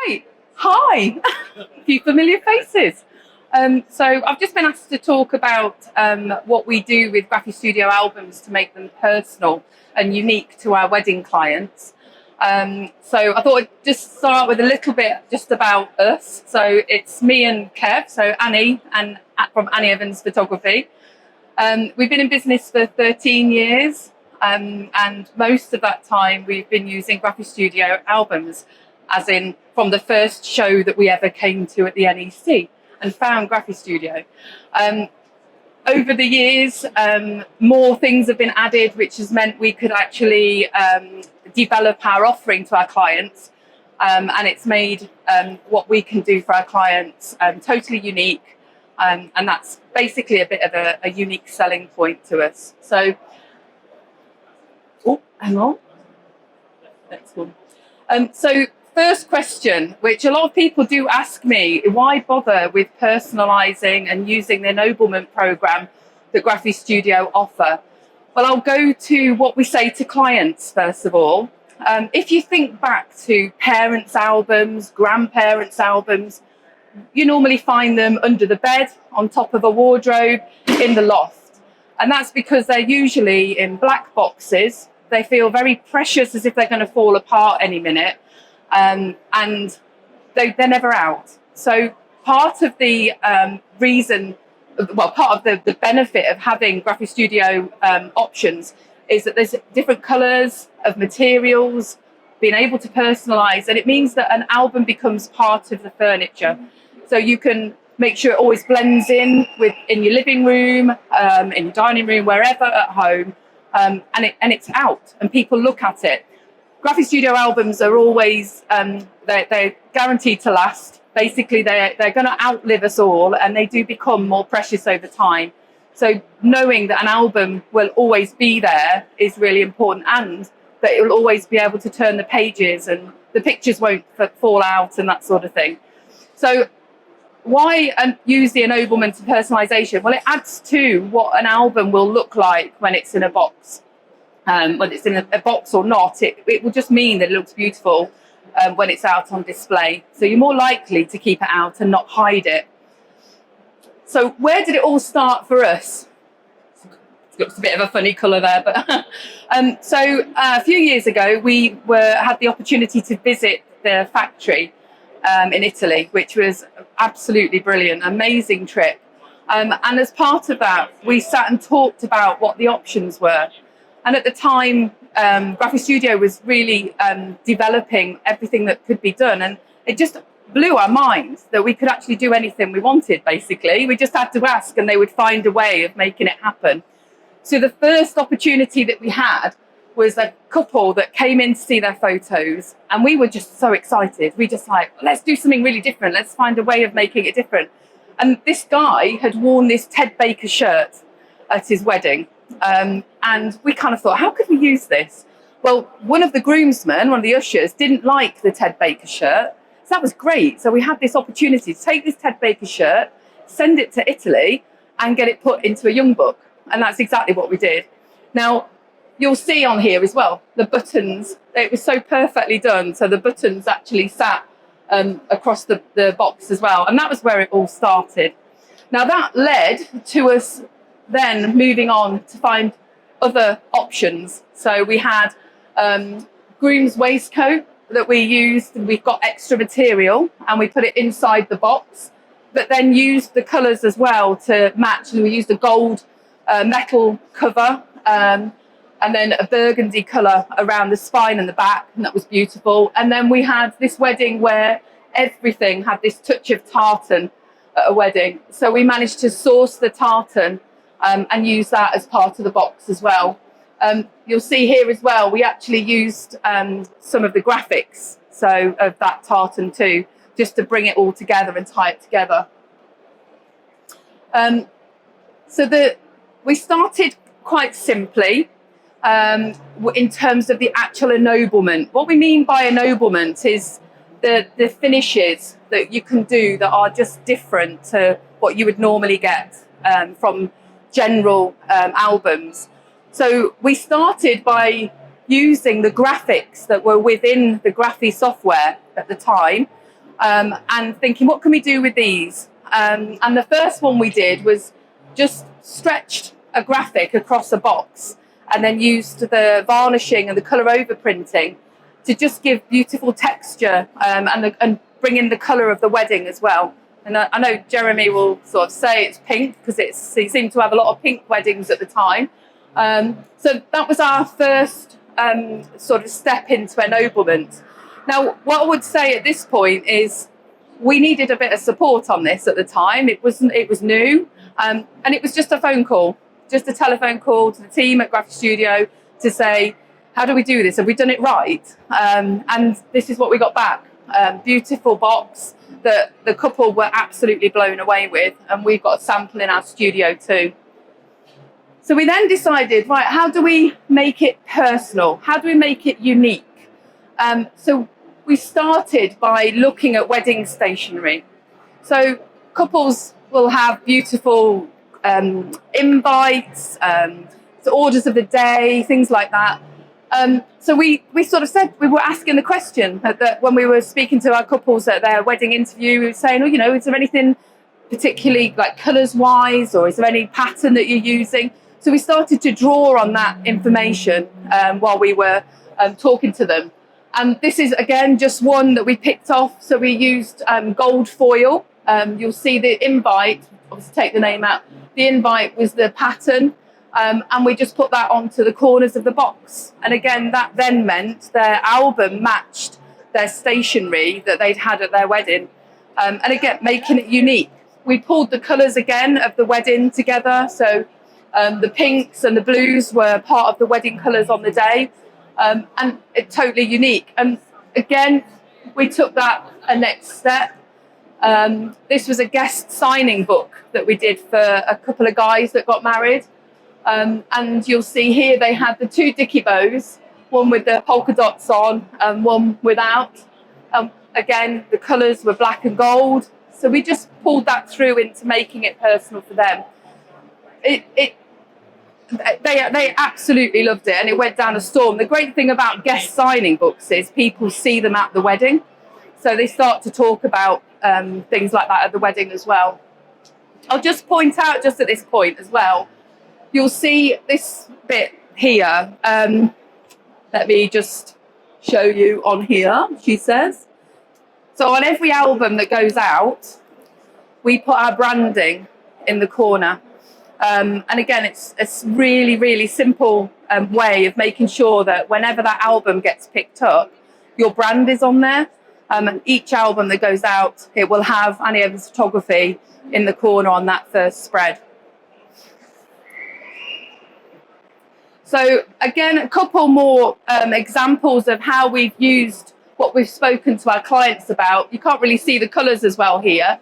Right. Hi. A few familiar faces. So I've just been asked to talk about what we do with Graphic Studio albums to make them personal and unique to our wedding clients. So I thought I'd just start with a little bit just about us. So it's me and Kev, so Annie, and from Annie Evans Photography. We've been in business for 13 years, and most of that time we've been using Graphic Studio albums, as in from the first show that we ever came to at the NEC and found Graphic Studio. Over the years, more things have been added, which has meant we could actually develop our offering to our clients, and it's made what we can do for our clients totally unique, and that's basically a bit of a unique selling point to us. So, oh, hang on, next one. So first question, which a lot of people do ask me, why bother with personalising and using the ennoblement programme that Graphic Studio offer? Well, I'll go to what we say to clients first of all. If you think back to parents' albums, grandparents' albums, you normally find them under the bed, on top of a wardrobe, in the loft. And that's because they're usually in black boxes. They feel very precious, as if they're going to fall apart any minute. And they're never out. So part of the part of the benefit of having Graphic Studio options is that there's different colours of materials, being able to personalise, and it means that an album becomes part of the furniture. So you can make sure it always blends in your living room, in your dining room, wherever at home, and it's out and people look at it. Graphic Studio albums are always, they're guaranteed to last. Basically, they're going to outlive us all, and they do become more precious over time. So knowing that an album will always be there is really important, and that it will always be able to turn the pages and the pictures won't fall out and that sort of thing. So why use the ennoblement and personalisation? Well, it adds to what an album will look like when it's in a box. Whether it's in a box or not, it will just mean that it looks beautiful when it's out on display. So you're more likely to keep it out and not hide it. So where did it all start for us? It looks a bit of a funny colour there, but so a few years ago we had the opportunity to visit the factory in Italy, which was absolutely brilliant, amazing trip. And as part of that, we sat and talked about what the options were. And at the time, Graphic Studio was really developing everything that could be done. And it just blew our minds that we could actually do anything we wanted, basically. We just had to ask and they would find a way of making it happen. So the first opportunity that we had was a couple that came in to see their photos. And we were just so excited. We just like, let's do something really different. Let's find a way of making it different. And this guy had worn this Ted Baker shirt at his wedding. And we kind of thought, how could we use this? Well, one of the groomsmen, one of the ushers, didn't like the Ted Baker shirt. So that was great. So we had this opportunity to take this Ted Baker shirt, send it to Italy, and get it put into a young book. And that's exactly what we did. Now, you'll see on here as well, the buttons, it was so perfectly done. So the buttons actually sat across the box as well. And that was where it all started. Now, that led to us then moving on to find other options. So we had groom's waistcoat that we used, and we've got extra material and we put it inside the box, but then used the colours as well to match. And we used a gold metal cover and then a burgundy colour around the spine and the back, and that was beautiful. And then we had this wedding where everything had this touch of tartan at a wedding. So we managed to source the tartan and use that as part of the box as well. You'll see here as well, we actually used some of the graphics, so of that tartan too, just to bring it all together and tie it together. We started quite simply in terms of the actual ennoblement. What we mean by ennoblement is the finishes that you can do that are just different to what you would normally get from general albums. So we started by using the graphics that were within the Graphi software at the time, and thinking, what can we do with these? And the first one we did was just stretched a graphic across a box and then used the varnishing and the colour overprinting to just give beautiful texture and bring in the colour of the wedding as well. And I know Jeremy will sort of say it's pink because he seemed to have a lot of pink weddings at the time. So that was our first sort of step into ennoblement. Now, what I would say at this point is we needed a bit of support on this at the time. It was new, and it was just a phone call, just a telephone call to the team at Graphic Studio to say, how do we do this? Have we done it right? And this is what we got back. Beautiful box that the couple were absolutely blown away with, and we've got a sample in our studio too. So we then decided, right, how do we make it personal? How do we make it unique? So we started by looking at wedding stationery. So couples will have beautiful invites, so orders of the day, things like that. So we sort of said, we were asking the question that when we were speaking to our couples at their wedding interview, we were saying, oh, you know, is there anything particularly like colours wise, or is there any pattern that you're using? So we started to draw on that information while we were talking to them. And this is, again, just one that we picked off. So we used gold foil. You'll see the invite, obviously take the name out. The invite was the pattern. And we just put that onto the corners of the box. And again, that then meant their album matched their stationery that they'd had at their wedding. And again, making it unique. We pulled the colours again of the wedding together. So the pinks and the blues were part of the wedding colours on the day. And it's totally unique. And again, we took that a next step. This was a guest signing book that we did for a couple of guys that got married. And you'll see here they had the two dicky bows, one with the polka dots on and one without. Again, the colours were black and gold. So we just pulled that through into making it personal for them. They absolutely loved it, and it went down a storm. The great thing about guest signing books is people see them at the wedding. So they start to talk about things like that at the wedding as well. I'll just point out just at this point as well, you'll see this bit here. Let me just show you on here, she says. So on every album that goes out, we put our branding in the corner. And again, it's a really, really simple way of making sure that whenever that album gets picked up, your brand is on there. And each album that goes out, it will have Annie Evans Photography in the corner on that first spread. So again, a couple more examples of how we've used what we've spoken to our clients about. You can't really see the colours as well here,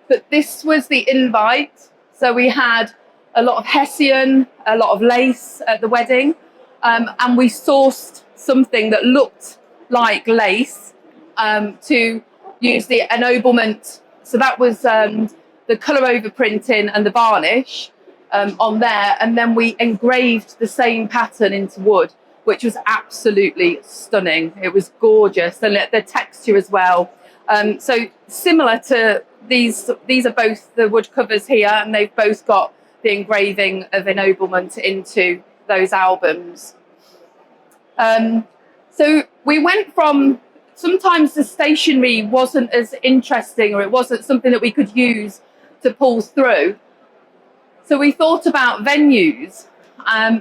but this was the invite. So we had a lot of Hessian, a lot of lace at the wedding, and we sourced something that looked like lace to use the ennoblement. So that was the colour overprinting and the varnish on there, and then we engraved the same pattern into wood, which was absolutely stunning. It was gorgeous, and the texture as well. So similar to these are both the wood covers here, and they've both got the engraving of ennoblement into those albums. So we went from, sometimes the stationery wasn't as interesting, or it wasn't something that we could use to pull through. So we thought about venues.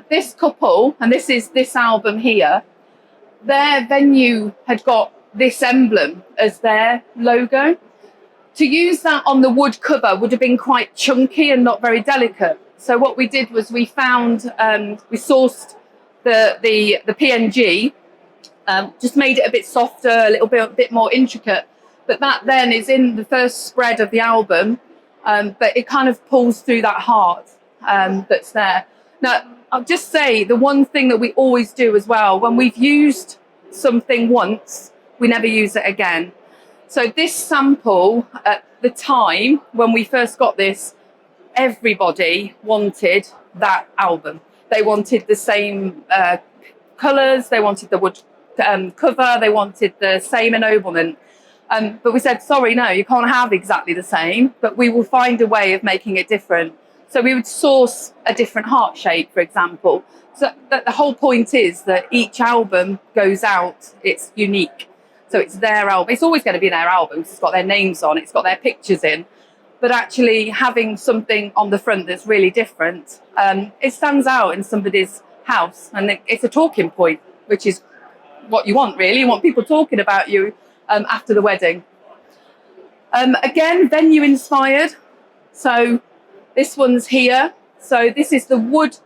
This couple, and this is this album here, their venue had got this emblem as their logo. To use that on the wood cover would have been quite chunky and not very delicate. So what we did was we found, we sourced the PNG, just made it a bit softer, a bit more intricate. But that then is in the first spread of the album, but it kind of pulls through that heart that's there. Now, I'll just say the one thing that we always do as well, when we've used something once, we never use it again. So this sample, at the time when we first got this, everybody wanted that album. They wanted the same colours, they wanted the wood cover, they wanted the same ennoblement. But we said, sorry, no, you can't have exactly the same, but we will find a way of making it different. So we would source a different heart shape, for example. So the whole point is that each album goes out, it's unique. So it's their album. It's always going to be their album. It's got their names on, it's got their pictures in. But actually having something on the front that's really different, it stands out in somebody's house. And it's a talking point, which is what you want, really. You want people talking about you after the wedding. Again, venue inspired. So this one's here. So this is the wood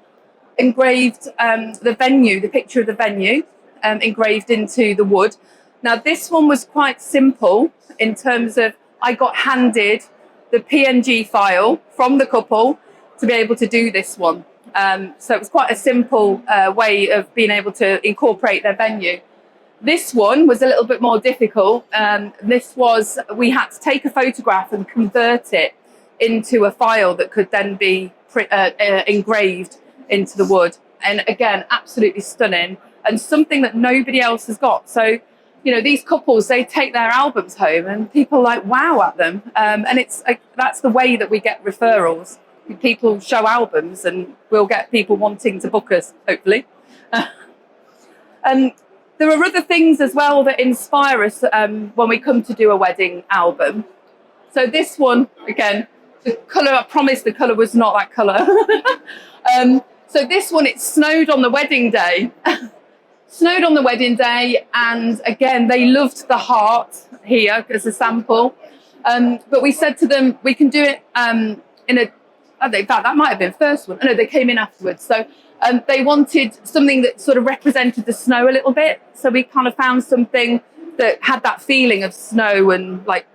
engraved, the venue, the picture of the venue engraved into the wood. Now this one was quite simple in terms of I got handed the PNG file from the couple to be able to do this one. So it was quite a simple way of being able to incorporate their venue. This one was a little bit more difficult. We had to take a photograph and convert it into a file that could then be engraved into the wood. And again, absolutely stunning and something that nobody else has got. So, you know, these couples, they take their albums home and people like wow at them. And that's the way that we get referrals. People show albums and we'll get people wanting to book us, hopefully. And there are other things as well that inspire us when we come to do a wedding album. So this one, again, the colour, I promised the colour was not that colour. So this one, it snowed on the wedding day. Snowed on the wedding day, and again, they loved the heart here as a sample. But we said to them, we can do it in fact, that might have been first one. No, they came in afterwards. So they wanted something that sort of represented the snow a little bit. So we kind of found something that had that feeling of snow and like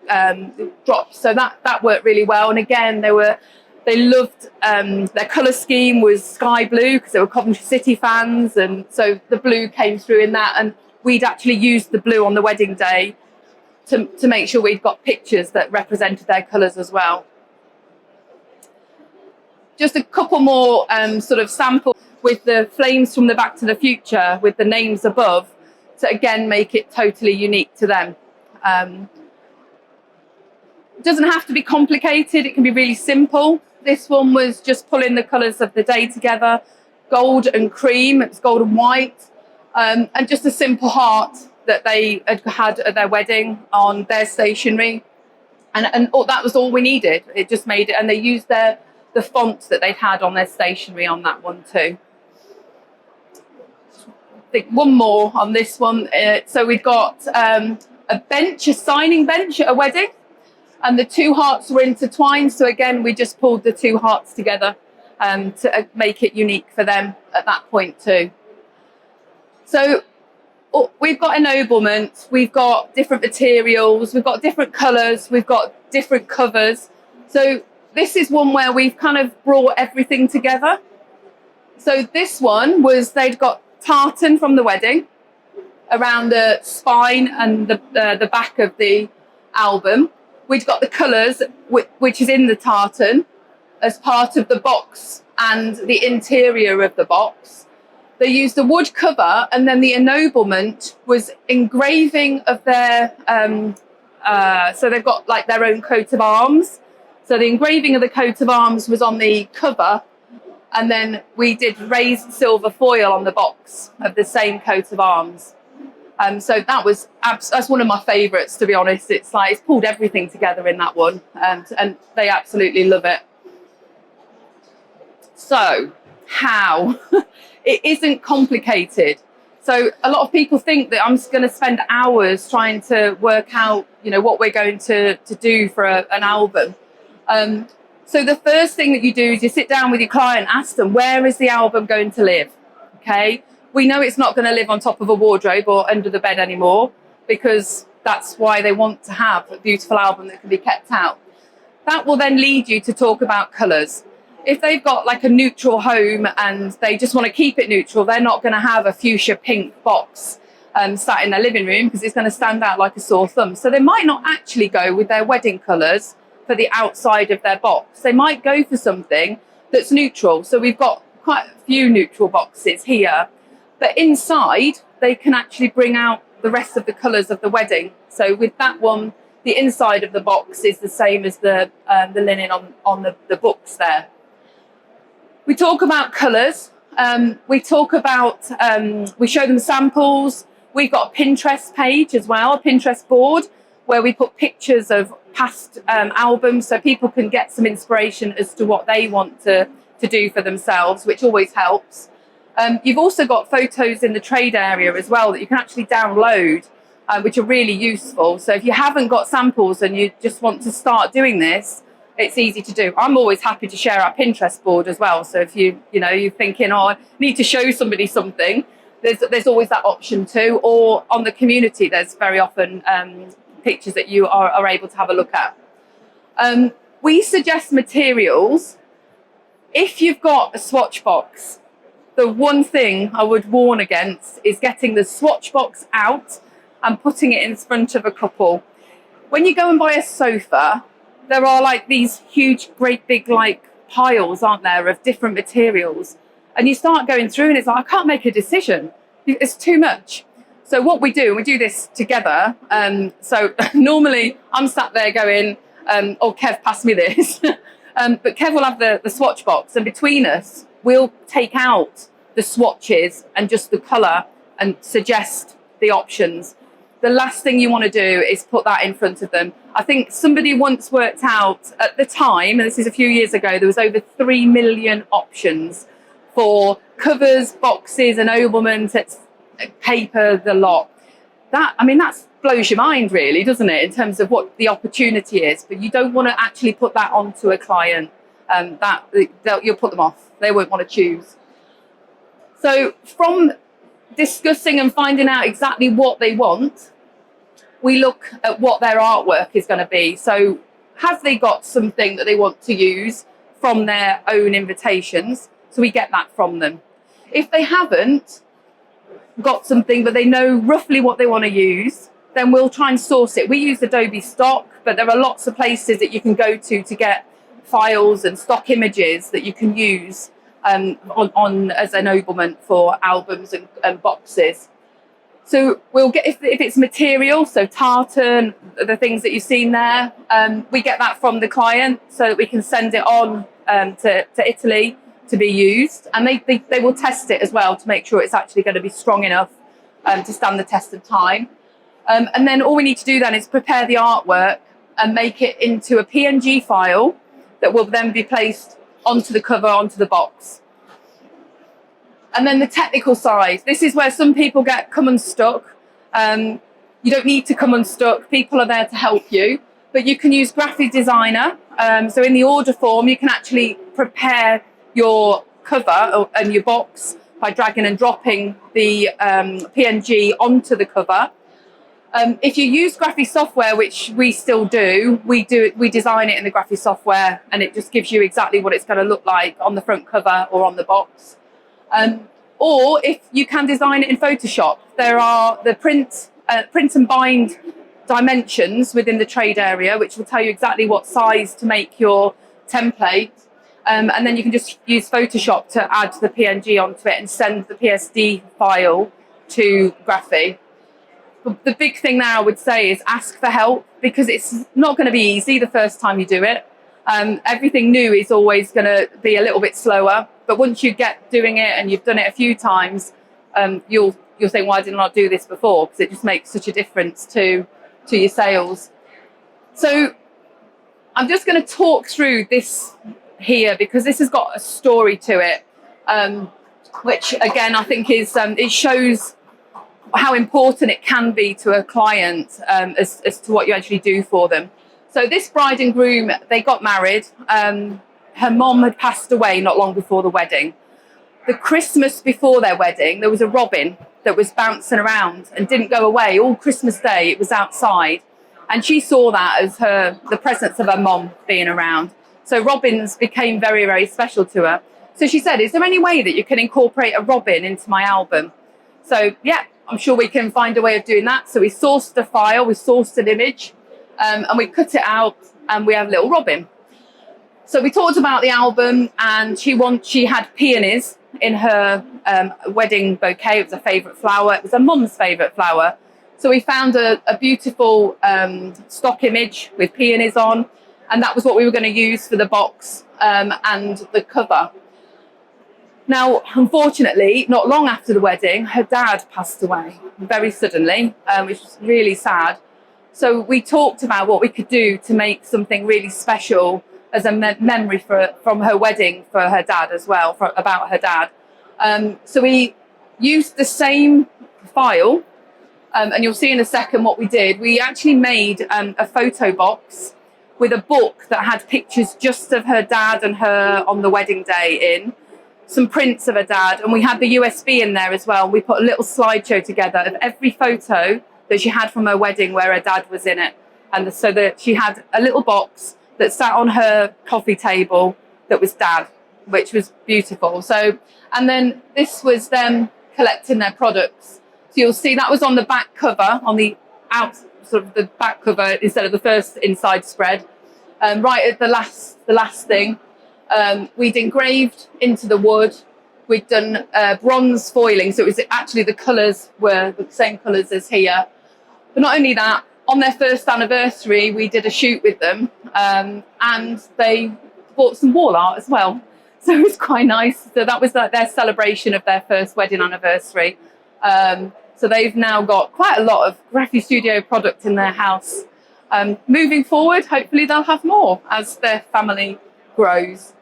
drops. So that worked really well. And again, they loved their colour scheme was sky blue because they were Coventry City fans. And so the blue came through in that. And we'd actually used the blue on the wedding day to make sure we'd got pictures that represented their colours as well. Just a couple more sort of samples with the flames from the Back to the Future with the names above to again make it totally unique to them. It doesn't have to be complicated, it can be really simple. This one was just pulling the colours of the day together, gold and cream, it's gold and white, and just a simple heart that they had at their wedding on their stationery. And that was all we needed. It just made it, and they used the font that they'd had on their stationery on that one too. I think one more on this one. So we've got a bench, a signing bench at a wedding, and the two hearts were intertwined. So again, we just pulled the two hearts together to make it unique for them at that point too. So we've got ennoblement, we've got different materials, we've got different colours, we've got different covers. So this is one where we've kind of brought everything together. So this one was, they'd got tartan from the wedding around the spine and the back of the album. We'd got the colours, which is in the tartan, as part of the box and the interior of the box. They used a wood cover, and then the ennoblement was engraving of their, so they've got like their own coat of arms. So the engraving of the coat of arms was on the cover, and then we did raised silver foil on the box of the same coat of arms. So that's one of my favourites, to be honest. It's like it's pulled everything together in that one, and they absolutely love it. So how? It isn't complicated. So a lot of people think that I'm just going to spend hours trying to work out, you know, what we're going to do for an album. So the first thing that you do is you sit down with your client, ask them, where is the album going to live? Okay. We know it's not going to live on top of a wardrobe or under the bed anymore, because that's why they want to have a beautiful album that can be kept out. That will then lead you to talk about colours. If they've got like a neutral home and they just want to keep it neutral, they're not going to have a fuchsia pink box sat in their living room, because it's going to stand out like a sore thumb. So they might not actually go with their wedding colours for the outside of their box. They might go for something that's neutral. So we've got quite a few neutral boxes here, but inside they can actually bring out the rest of the colours of the wedding. So with that one, the inside of the box is the same as the linen on the books there. We talk about colours. We talk about, we show them samples. We've got a Pinterest page as well, a Pinterest board, where we put pictures of past albums so people can get some inspiration as to what they want to do for themselves, which always helps. You've also got photos in the trade area as well that you can actually download, which are really useful. So if you haven't got samples and you just want to start doing this, it's easy to do. I'm always happy to share our Pinterest board as well. So if you're thinking, oh, I need to show somebody something, there's always that option too. Or on the community, there's very often pictures that you are able to have a look at. We suggest materials. If you've got a swatch box, the one thing I would warn against is getting the swatch box out and putting it in front of a couple. When you go and buy a sofa, there are like these huge, great big like piles, aren't there, of different materials. And you start going through and it's like, I can't make a decision. It's too much. So what we do this together. So normally I'm sat there going, oh, Kev, pass me this. But Kev will have the swatch box, and between us, we'll take out the swatches and just the colour and suggest the options. The last thing you want to do is put that in front of them. I think somebody once worked out at the time, and this is a few years ago, there was over 3 million options for covers, boxes, ennoblements, paper, the lot. That blows your mind, really, doesn't it, in terms of what the opportunity is. But you don't want to actually put that onto a client. You'll put them off. They won't want to choose. So from discussing and finding out exactly what they want, we look at what their artwork is going to be. So have they got something that they want to use from their own invitations? So we get that from them. If they haven't got something but they know roughly what they want to use, then we'll try and source it. We use Adobe Stock, but there are lots of places that you can go to get files and stock images that you can use on as ennoblement for albums and boxes. So we'll get, if it's material, so tartan, the things that you've seen there, we get that from the client so that we can send it on to Italy to be used, and they will test it as well to make sure it's actually going to be strong enough to stand the test of time. And then all we need to do then is prepare the artwork and make it into a PNG file that will then be placed onto the cover, onto the box. And then the technical side. This is where some people come unstuck. You don't need to come unstuck. People are there to help you. But you can use Graphic Designer. So in the order form, you can actually prepare your cover and your box by dragging and dropping the PNG onto the cover. If you use Graphic software, which we still do, we design it in the Graphic software, and it just gives you exactly what it's going to look like on the front cover or on the box. Or if you can design it in Photoshop, there are the print and bind dimensions within the trade area, which will tell you exactly what size to make your template. And then you can just use Photoshop to add the PNG onto it and send the PSD file to Graphic. The big thing there I would say is ask for help, because it's not going to be easy the first time you do it. Everything new is always going to be a little bit slower, but once you get doing it and you've done it a few times, you'll think, why did I not do this before? Because it just makes such a difference to your sales. So I'm just going to talk through this here because this has got a story to it, which again I think is it shows how important it can be to a client as to what you actually do for them. So this bride and groom, they got married. Her mom had passed away not long before the wedding. The Christmas before their wedding, there was a robin that was bouncing around and didn't go away. All Christmas Day, it was outside. And she saw that as the presence of her mom being around. So robins became very, very special to her. So she said, is there any way that you can incorporate a robin into my album? So yeah, I'm sure we can find a way of doing that. So we sourced a file, we sourced an image, and we cut it out, and we have a little robin. So we talked about the album, and she had peonies in her wedding bouquet. It was a favourite flower. It was her mum's favourite flower. So we found a beautiful stock image with peonies on, and that was what we were going to use for the box and the cover. Now, unfortunately, not long after the wedding, her dad passed away very suddenly, which was really sad. So we talked about what we could do to make something really special as a memory from her wedding for her dad as well, about her dad. So we used the same file, and you'll see in a second what we did. We actually made a photo box with a book that had pictures just of her dad and her on the wedding day in, some prints of her dad, and we had the USB in there as well. We put a little slideshow together of every photo that she had from her wedding where her dad was in it. And so that she had a little box that sat on her coffee table that was dad, which was beautiful. So, and then this was them collecting their products. So you'll see that was on the back cover, on the out sort of the back cover instead of the first inside spread. Right at the last thing, we'd engraved into the wood. We'd done bronze foiling, so it was actually the colours were the same colours as here. But not only that, on their first anniversary, we did a shoot with them, and they bought some wall art as well. So it was quite nice. So that was their celebration of their first wedding anniversary. So they've now got quite a lot of Graphy Studio product in their house. Moving forward, hopefully they'll have more as their family grows.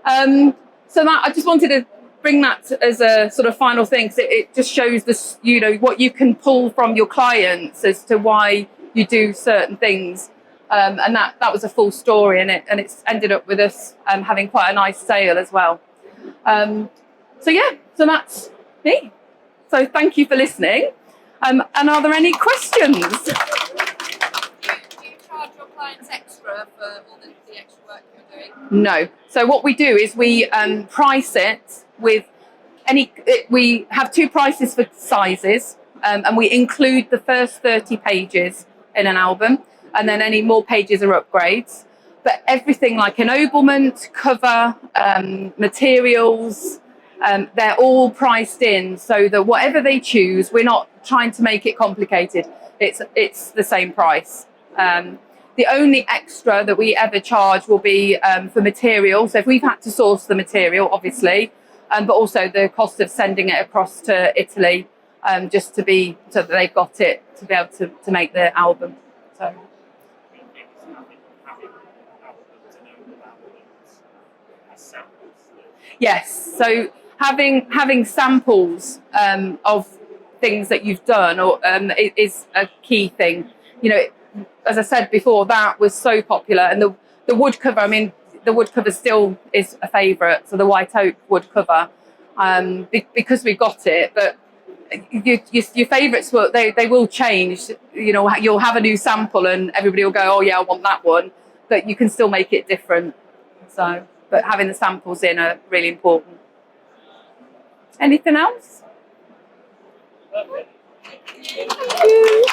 So that I just wanted to bring that as a sort of final thing, because it just shows this, you know, what you can pull from your clients as to why you do certain things. And that was a full story, and it's ended up with us having quite a nice sale as well. So yeah, so that's me. So thank you for listening. And are there any questions? Do you charge your clients extra for all the extra work you're doing? No. So what we do is we price it with we have two prices for sizes, and we include the first 30 pages in an album, and then any more pages are upgrades. But everything like ennoblement, cover, materials, they're all priced in so that whatever they choose, we're not trying to make it complicated. It's the same price. The only extra that we ever charge will be for material. So if we've had to source the material, obviously, but also the cost of sending it across to Italy, just to be so that they've got it to be able to make the album. So. Yes. So having samples of things that you've done or is a key thing. You know, as I said before, that was so popular, and the wood cover. I mean, the wood cover still is a favourite. So the white oak wood cover, because we got it. But your favourites they will change. You know, you'll have a new sample, and everybody will go, "Oh yeah, I want that one." But you can still make it different. So, but having the samples in are really important. Anything else? Thank you. Thank you.